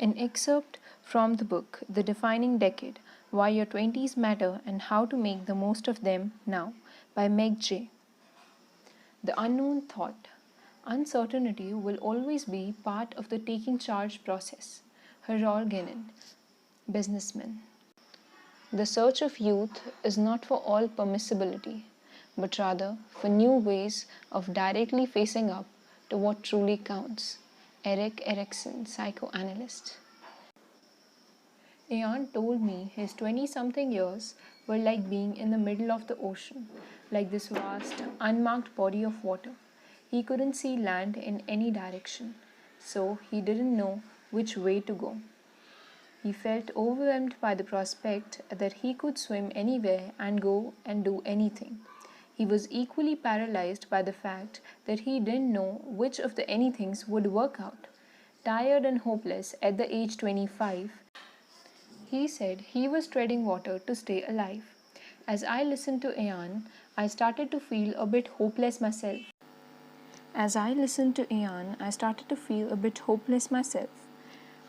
An excerpt from the book The Defining Decade: Why Your Twenties Matter and How to Make the Most of Them Now by Meg Jay. The unknown thought. Uncertainty will always be part of the taking charge process. Harold Gannon, businessman. The search of youth is not for all permissibility, but rather for new ways of directly facing up to what truly counts. Erik Erikson, psychoanalyst. Aeon told me his 20-something years were like being in the middle of the ocean, like this vast, unmarked body of water. He couldn't see land in any direction, so he didn't know which way to go. He felt overwhelmed by the prospect that he could swim anywhere and go and do anything. He was equally paralyzed by the fact that he didn't know which of the anythings would work out. Tired and hopeless at the age 25, he said he was treading water to stay alive. As I listened to Aeon, I started to feel a bit hopeless myself.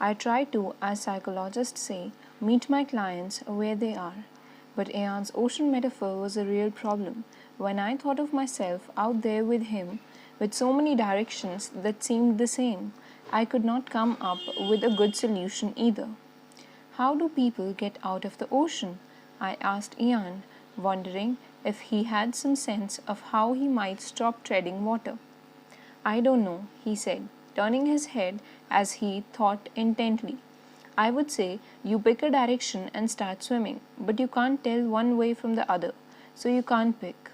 I try to, as psychologists say, meet my clients where they are. But Aeon's ocean metaphor was a real problem when I thought of myself out there with him, with so many directions that seemed the same. I could not come up with a good solution either. How do people get out of the ocean? I asked Aeon, wondering if he had some sense of how he might stop treading water. I don't know, he said, turning his head as he thought intently. I would say you pick a direction and start swimming, but you can't tell one way from the other, so you can't pick.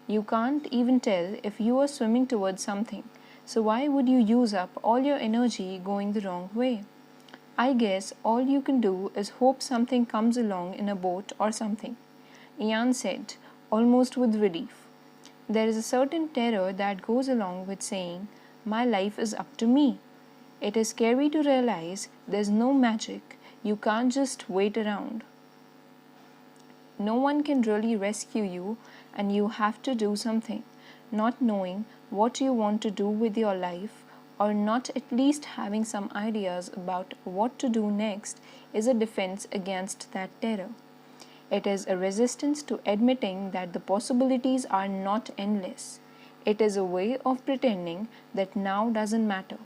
You can't even tell if you are swimming towards something, so why would you use up all your energy going the wrong way? I guess all you can do is hope something comes along in a boat or something, Aeon said, almost with relief. There is a certain terror that goes along with saying, my life is up to me. It is scary to realize there's no magic, you can't just wait around. No one can really rescue you, and you have to do something. Not knowing what you want to do with your life, or not at least having some ideas about what to do next, is a defense against that terror. It is a resistance to admitting that the possibilities are not endless. It is a way of pretending that now doesn't matter.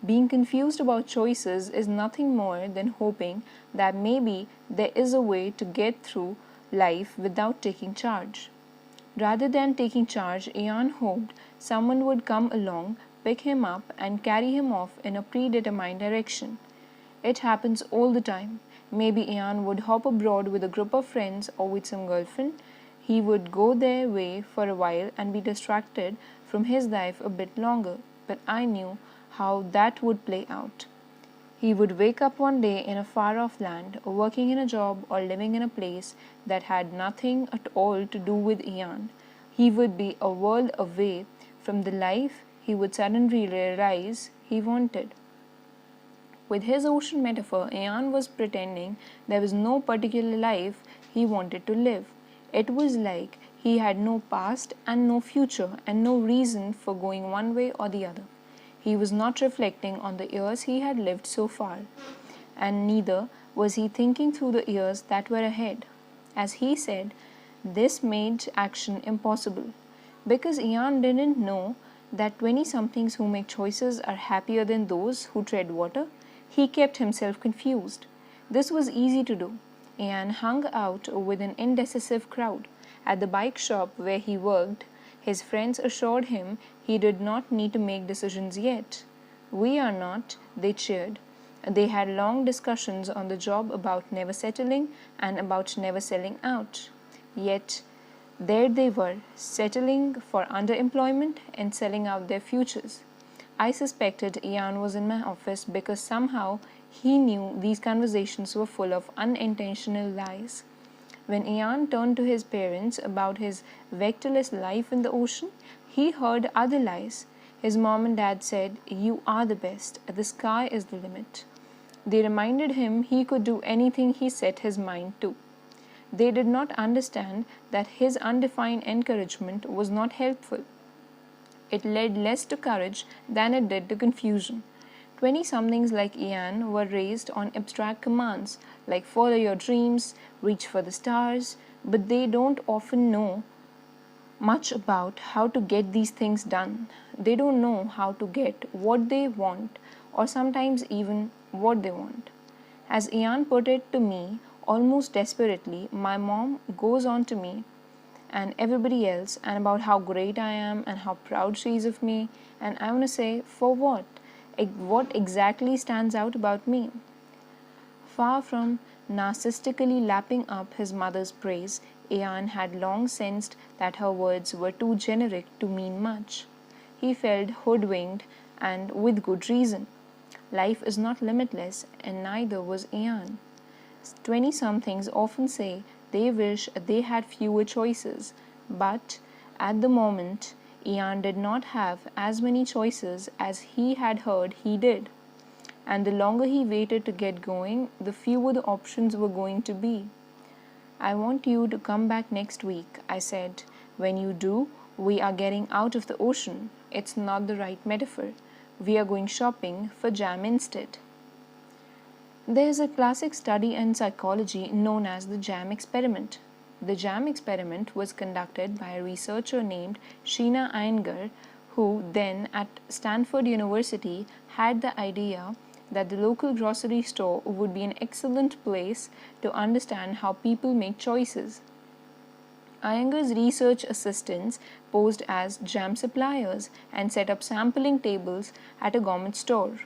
Being confused about choices is nothing more than hoping that maybe there is a way to get through life without taking charge. Rather than taking charge, Aeon hoped someone would come along, pick him up, and carry him off in a predetermined direction. It happens all the time. Maybe Aeon would hop abroad with a group of friends or with some girlfriend. He would go their way for a while and be distracted from his life a bit longer, but I knew how that would play out. He would wake up one day in a far-off land, working in a job or living in a place that had nothing at all to do with Aeon. He would be a world away from the life he would suddenly realize he wanted. With his ocean metaphor, Aeon was pretending there was no particular life he wanted to live. It was like he had no past and no future and no reason for going one way or the other. He was not reflecting on the years he had lived so far, and neither was he thinking through the years that were ahead. As he said, this made action impossible. Because Aeon didn't know that 20-somethings who make choices are happier than those who tread water, he kept himself confused. This was easy to do. Aeon hung out with an indecisive crowd. At the bike shop where he worked, his friends assured him he did not need to make decisions yet. We are not, they cheered. They had long discussions on the job about never settling and about never selling out. Yet, there they were, settling for underemployment and selling out their futures. I suspected Aeon was in my office because somehow he knew these conversations were full of unintentional lies. When Aeon turned to his parents about his vectorless life in the ocean, he heard other lies. His mom and dad said, "You are the best, the sky is the limit." They reminded him he could do anything he set his mind to. They did not understand that his undefined encouragement was not helpful. It led less to courage than it did to confusion. 20-somethings like Ian were raised on abstract commands like follow your dreams, reach for the stars, but they don't often know much about how to get these things done. They don't know how to get what they want, or sometimes even what they want. As Ian put it to me, almost desperately, my mom goes on to me and everybody else and about how great I am and how proud she is of me. And I want to say, for what? What exactly stands out about me? Far from narcissistically lapping up his mother's praise, Ian had long sensed that her words were too generic to mean much. He felt hoodwinked, and with good reason. Life is not limitless, and neither was Ian. 20-somethings often say they wish they had fewer choices, but at the moment, Ian did not have as many choices as he had heard he did. And the longer he waited to get going, the fewer the options were going to be. I want you to come back next week, I said. When you do, we are getting out of the ocean. It's not the right metaphor. We are going shopping for jam instead. There's a classic study in psychology known as the jam experiment. The jam experiment was conducted by a researcher named Sheena Iyengar, who then at Stanford University had the idea that the local grocery store would be an excellent place to understand how people make choices. Iyengar's research assistants posed as jam suppliers and set up sampling tables at a government store.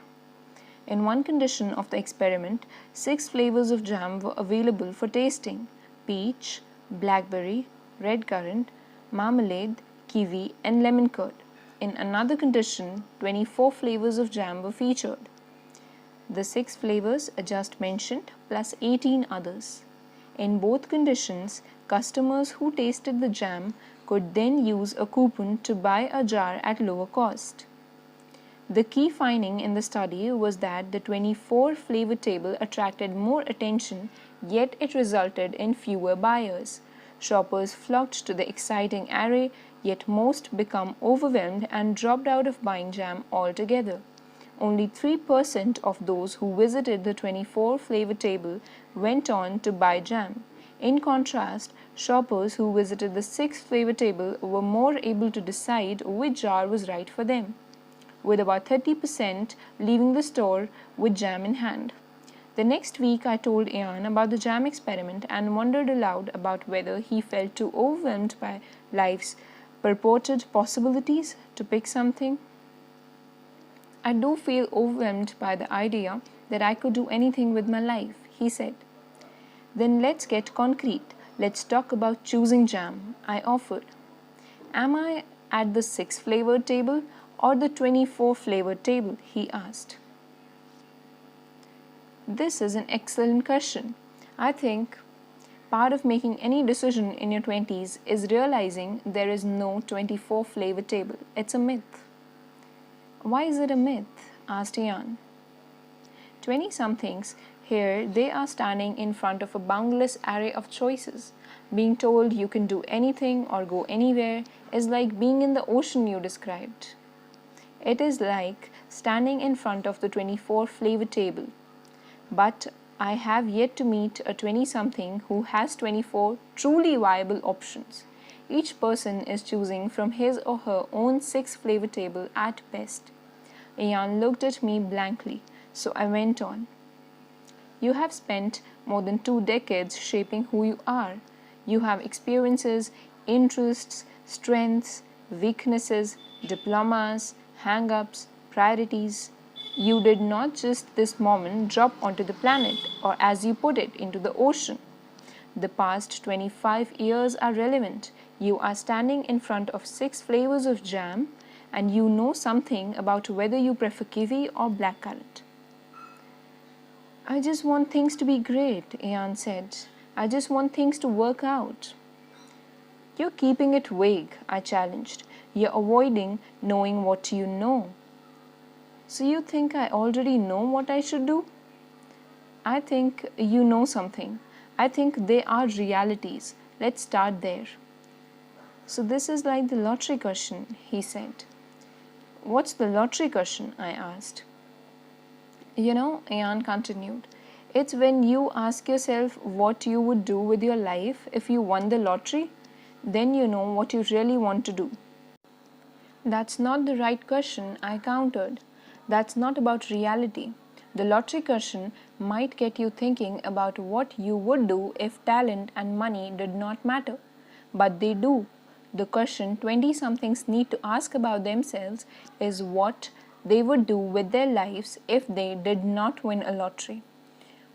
In one condition of the experiment, 6 flavors of jam were available for tasting: peach, blackberry, red currant, marmalade, kiwi, and lemon curd. In another condition, 24 flavors of jam were featured. The 6 flavors I just mentioned plus 18 others. In both conditions, customers who tasted the jam could then use a coupon to buy a jar at lower cost. The key finding in the study was that the 24 flavor table attracted more attention, yet it resulted in fewer buyers. Shoppers flocked to the exciting array, yet most became overwhelmed and dropped out of buying jam altogether. Only 3% of those who visited the 24 flavor table went on to buy jam. In contrast, shoppers who visited the 6 flavor table were more able to decide which jar was right for them, with about 30% leaving the store with jam in hand. The next week, I told Ian about the jam experiment and wondered aloud about whether he felt too overwhelmed by life's purported possibilities to pick something. I do feel overwhelmed by the idea that I could do anything with my life, he said. Then let's get concrete. Let's talk about choosing jam, I offered. Am I at the 6 flavored table or the 24 flavored table? He asked. This is an excellent question. I think part of making any decision in your 20s is realizing there is no 24 flavor table. It's a myth. Why is it a myth? Asked Ian. 20-somethings here, they are standing in front of a boundless array of choices. Being told you can do anything or go anywhere is like being in the ocean you described. It is like standing in front of the 24 flavor table. But I have yet to meet a 20-something who has 24 truly viable options. Each person is choosing from his or her own 6 flavor table at best. Ian looked at me blankly, so I went on. You have spent more than 2 decades shaping who you are. You have experiences, interests, strengths, weaknesses, diplomas, hang-ups, priorities. You did not just this moment drop onto the planet, or as you put it, into the ocean. The past 25 years are relevant. You are standing in front of 6 flavors of jam, and you know something about whether you prefer kiwi or blackcurrant. I just want things to be great, Ian said. I just want things to work out. You're keeping it vague, I challenged. You're avoiding knowing what you know. So you think I already know what I should do? I think you know something. I think they are realities. Let's start there. So this is like the lottery question, he said. What's the lottery question? I asked. Ayan continued, it's when you ask yourself what you would do with your life if you won the lottery, then you know what you really want to do. That's not the right question, I countered. That's not about reality. The lottery question might get you thinking about what you would do if talent and money did not matter. But they do. The question 20 somethings need to ask about themselves is what they would do with their lives if they did not win a lottery.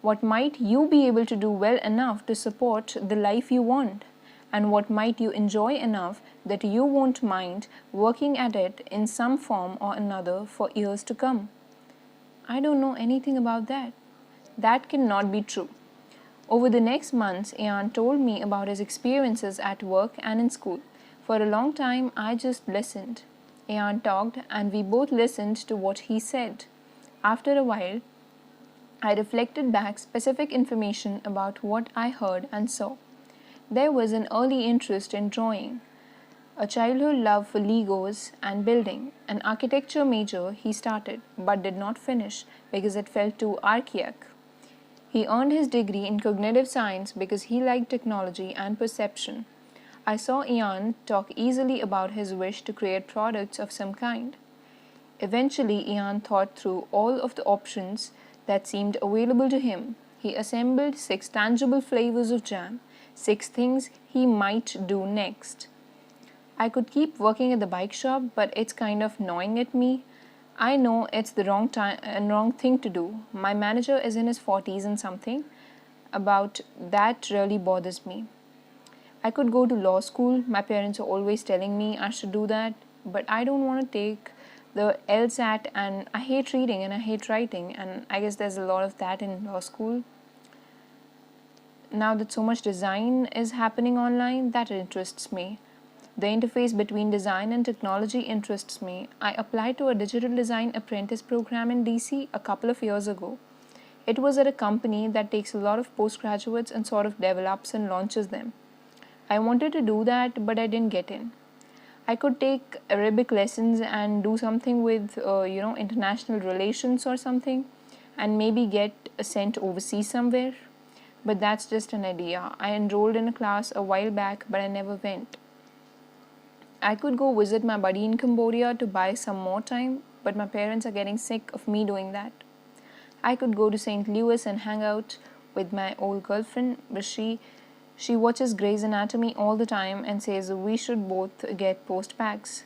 What might you be able to do well enough to support the life you want? And what might you enjoy enough that you won't mind working at it in some form or another for years to come? I don't know anything about that. That cannot be true. Over the next months, Ian told me about his experiences at work and in school. For a long time, I just listened. Ian talked, and we both listened to what he said. After a while, I reflected back specific information about what I heard and saw. There was an early interest in drawing, a childhood love for Legos and building, an architecture major he started but did not finish because it felt too archaic. He earned his degree in cognitive science because he liked technology and perception. I saw Ian talk easily about his wish to create products of some kind. Eventually, Ian thought through all of the options that seemed available to him. He assembled 6 tangible flavors of jam, 6 things he might do next. I could keep working at the bike shop, but it's kind of gnawing at me. I know it's the wrong time and wrong thing to do. My manager is in his 40s and something. About that really bothers me. I could go to law school. My parents are always telling me I should do that, but I don't want to take the LSAT, and I hate reading and I hate writing, and I guess there's a lot of that in law school. Now that so much design is happening online, that interests me. The interface between design and technology interests me. I applied to a digital design apprentice program in DC a couple of years ago. It was at a company that takes a lot of postgraduates and sort of develops and launches them. I wanted to do that, but I didn't get in. I could take Arabic lessons and do something with, international relations or something, and maybe get sent overseas somewhere. But that's just an idea. I enrolled in a class a while back, but I never went. I could go visit my buddy in Cambodia to buy some more time, but my parents are getting sick of me doing that. I could go to St. Louis and hang out with my old girlfriend, but she watches Grey's Anatomy all the time and says we should both get post-bacs.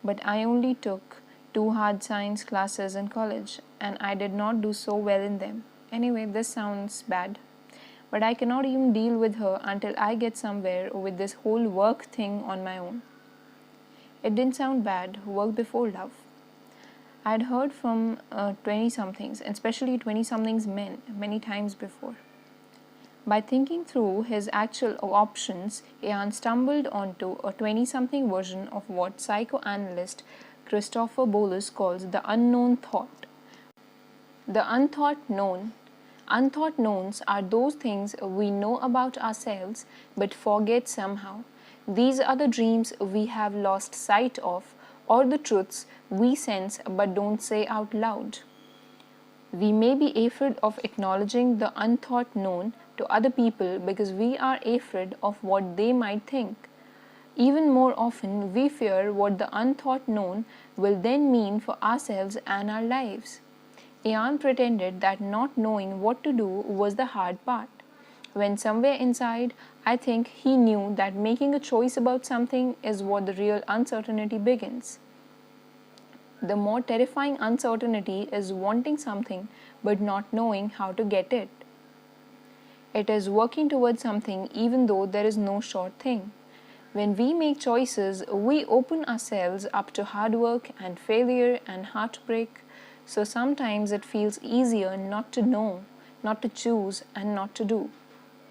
But I only took 2 hard science classes in college, and I did not do so well in them. Anyway, this sounds bad. But I cannot even deal with her until I get somewhere with this whole work thing on my own. It didn't sound bad, work before love. I had heard from 20-somethings, especially 20-somethings men, many times before. By thinking through his actual options, Ian stumbled onto a 20-something version of what psychoanalyst Christopher Bolus calls the unknown thought. The unthought known. Unthought knowns are those things we know about ourselves but forget somehow. These are the dreams we have lost sight of, or the truths we sense but don't say out loud. We may be afraid of acknowledging the unthought known to other people because we are afraid of what they might think. Even more often, we fear what the unthought known will then mean for ourselves and our lives. Ian pretended that not knowing what to do was the hard part, when somewhere inside, I think he knew that making a choice about something is what the real uncertainty begins. The more terrifying uncertainty is wanting something but not knowing how to get it. It is working towards something even though there is no sure thing. When we make choices, we open ourselves up to hard work and failure and heartbreak, so sometimes it feels easier not to know, not to choose, and not to do.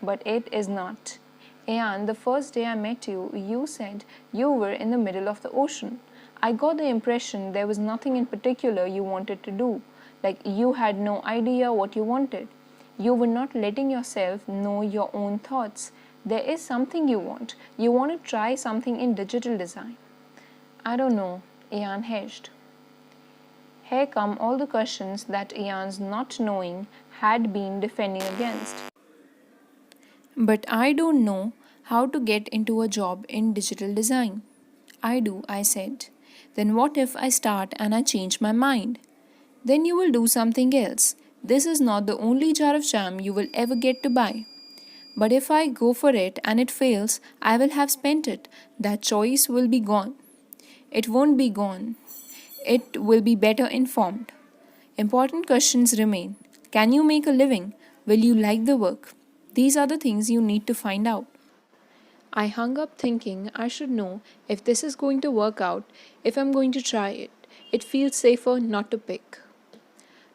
But it is not. Ayan, the first day I met you, you said you were in the middle of the ocean. I got the impression there was nothing in particular you wanted to do, like you had no idea what you wanted. You were not letting yourself know your own thoughts. There is something you want. You want to try something in digital design. I don't know, Ayan hedged. Here come all the questions that Aeons, not knowing, had been defending against. But I don't know how to get into a job in digital design. I do, I said. Then what if I start and I change my mind? Then you will do something else. This is not the only jar of jam you will ever get to buy. But if I go for it and it fails, I will have spent it. That choice will be gone. It won't be gone. It will be better informed. Important questions remain. Can you make a living? Will you like the work? These are the things you need to find out. I hung up thinking I should know if this is going to work out, if I'm going to try it. It feels safer not to pick.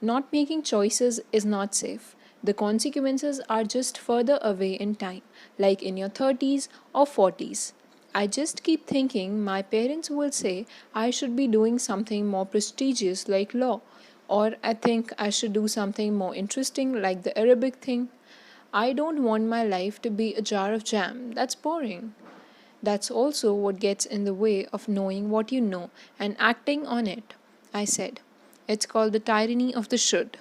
Not making choices is not safe. The consequences are just further away in time, like in your 30s or 40s. I just keep thinking my parents will say I should be doing something more prestigious like law, or I think I should do something more interesting like the Arabic thing. I don't want my life to be a jar of jam. That's boring. That's also what gets in the way of knowing what you know and acting on it, I said. It's called the tyranny of the should.